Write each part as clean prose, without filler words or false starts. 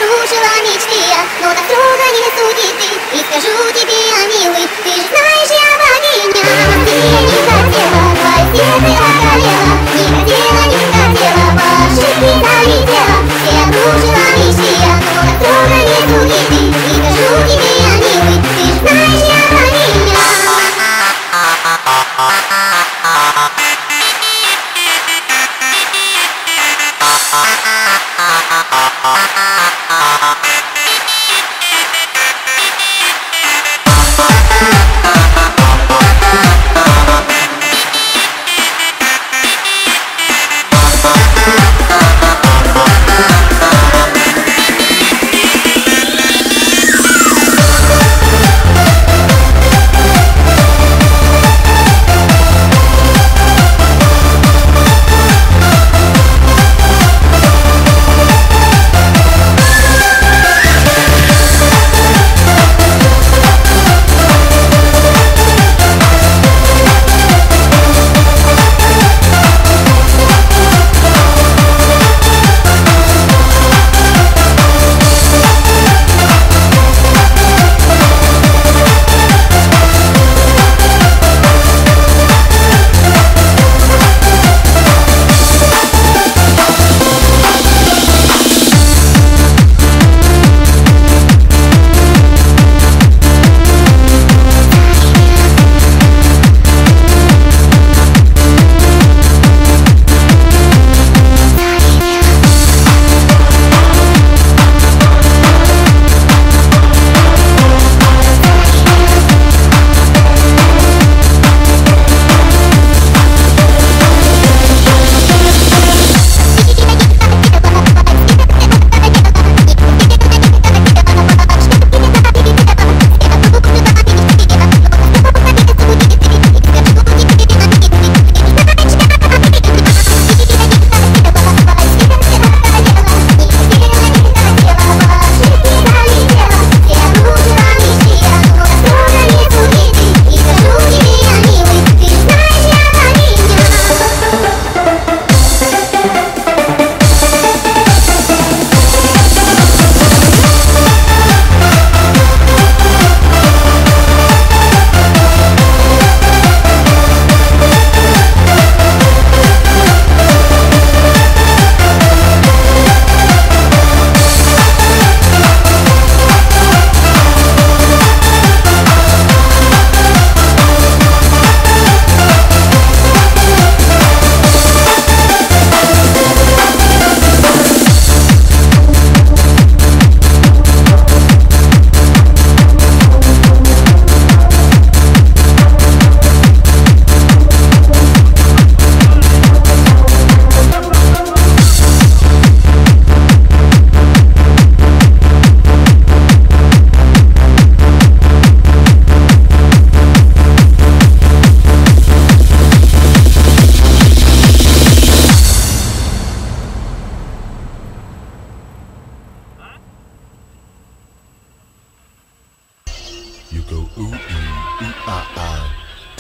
крушила мечты я, но так строго не суди ты. И скажу тебе, милый, ты же знаешь, я богиня. Ты не хотела, твое сердце околело. Не хотела, не хотела, по ошибке залетела. Я крушила мечты я, но так строго не суди ты. И скажу тебе, милый, ты же знаешь, я богиня.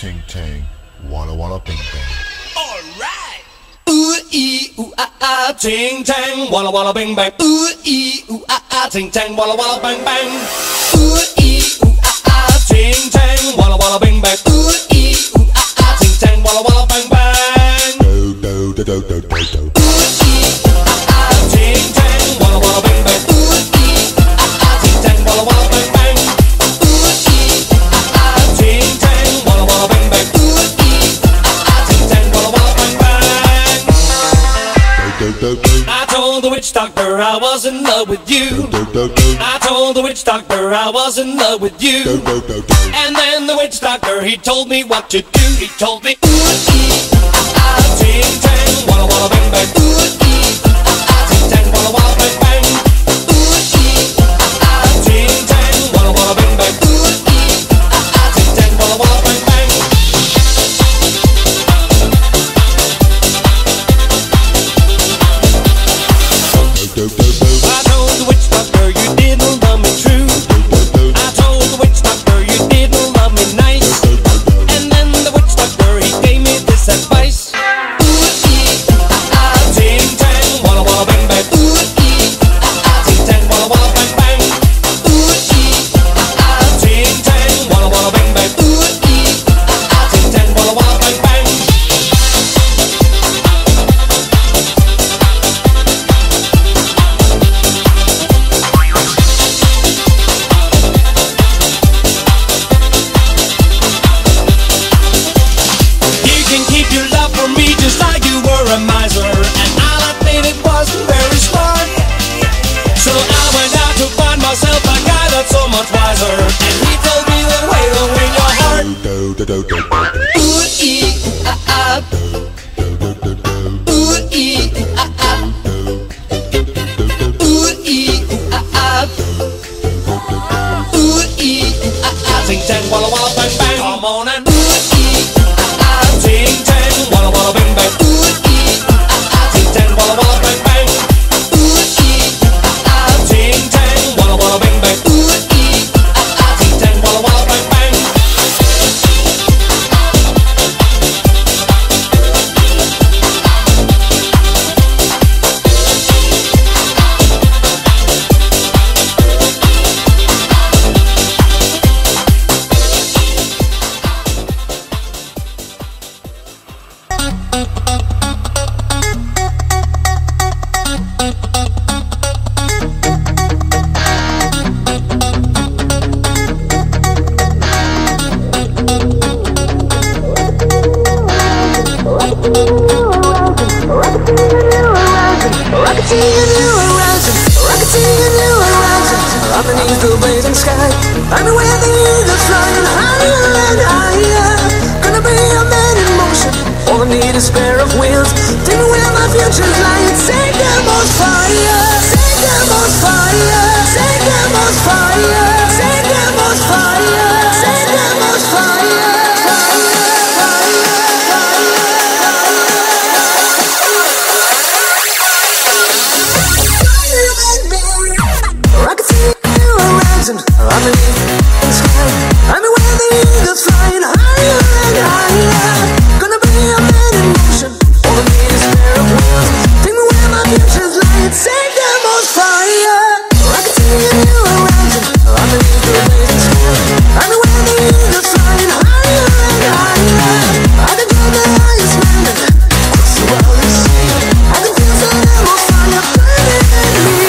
Ting tang, walla walla bang bang. Ooh ee ooh ah ah, ting tang, walla walla bang bang. Ooh ee ooh ah ah, ting tang, walla walla bang bang. Ooh ee ooh ah ah, ting tang, walla walla bang bang. Do do do do do do do. Ooh ee ooh ah ah, ting tang, walla walla bang bang. Ooh ee ooh ah ah, ting tang, walla walla bang bang. Ooh ee ooh ah ah, ting tang, walla walla bang bang. Ooh ee ooh ah ah, ting tang, walla walla bang bang. I told the witch doctor I was in love with you. I told the witch doctor I was in love with you. And then the witch doctor, he told me what to do. He told me, ooh ee ah ah, ting tang, walla walla bang bang. Ooh ee ah ah, ting tang, walla walla bang bang. Ooh ee ah ah, ting tang, walla walla bang bang. Ooh ee ah ah, ting tang, walla walla bang bang. I told the witch doctor you didn't love me true. I told the witch doctor you didn't love me nice. And then the witch doctor, he gave me this advice. Ooh ee ah ah, ting Ting tang, walla walla bang bang. Come on and ting tang, walla walla bang bang. Ting tang, walla walla bang bang. Ting tang, walla walla bang bang. Ting tang, walla walla bang bang. Underneath the blazing sky, I'm where the eagles flying higher and higher. Gonna be a man in motion, all I need is a pair of wheels. Tell me where my future's lying. Take them on fire, take them on fire, take them on fire, take them on fire, take them on fire. Underneath the sky, I'm where the eagles flying higher and higher. Gonna be a man in motion, all I need is a pair of wheels. Tell me where my future's lying. Take them on fire. Rocketeer you around you. Underneath the blazing sky, I'm where the eagles flying higher and higher. I can feel the highest mountain across the wildest sea. I can feel the devil fire burning in me.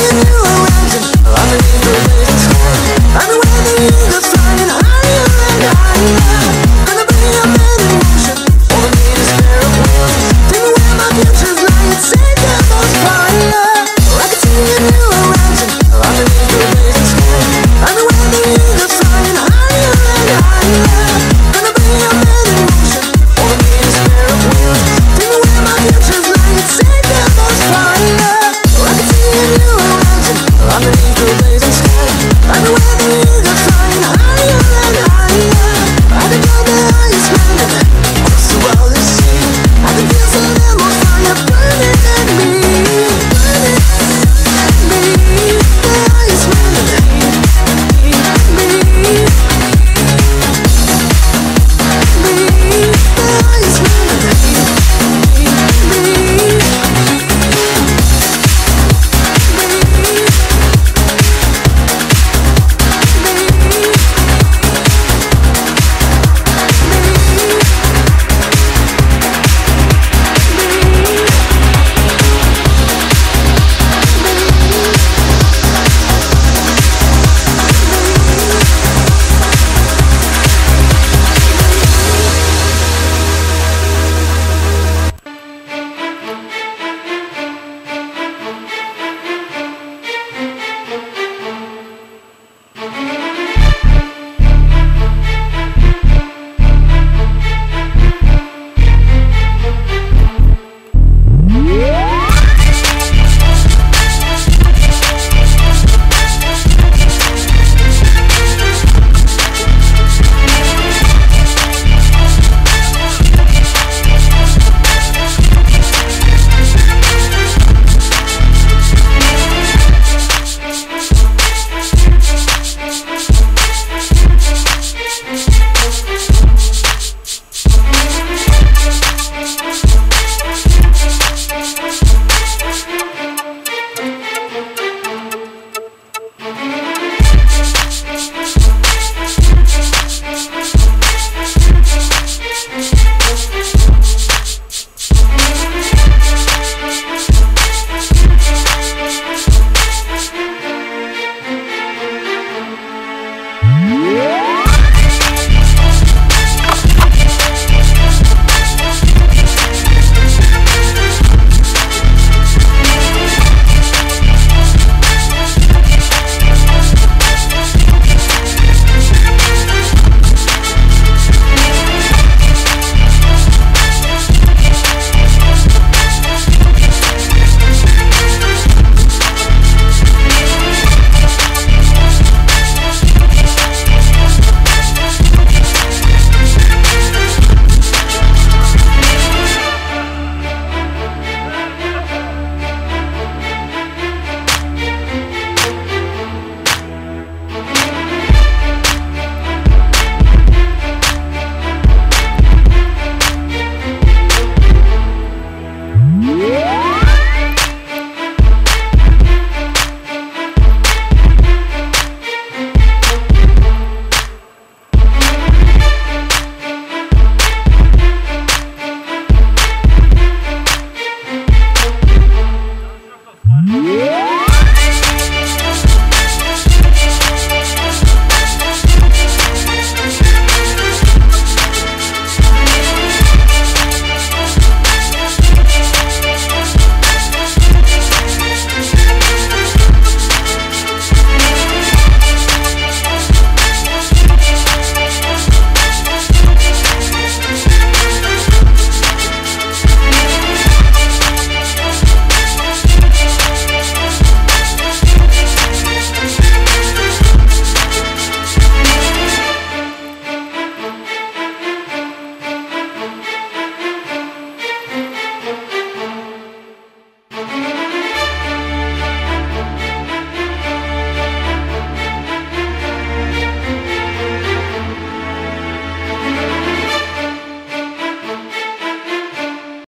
You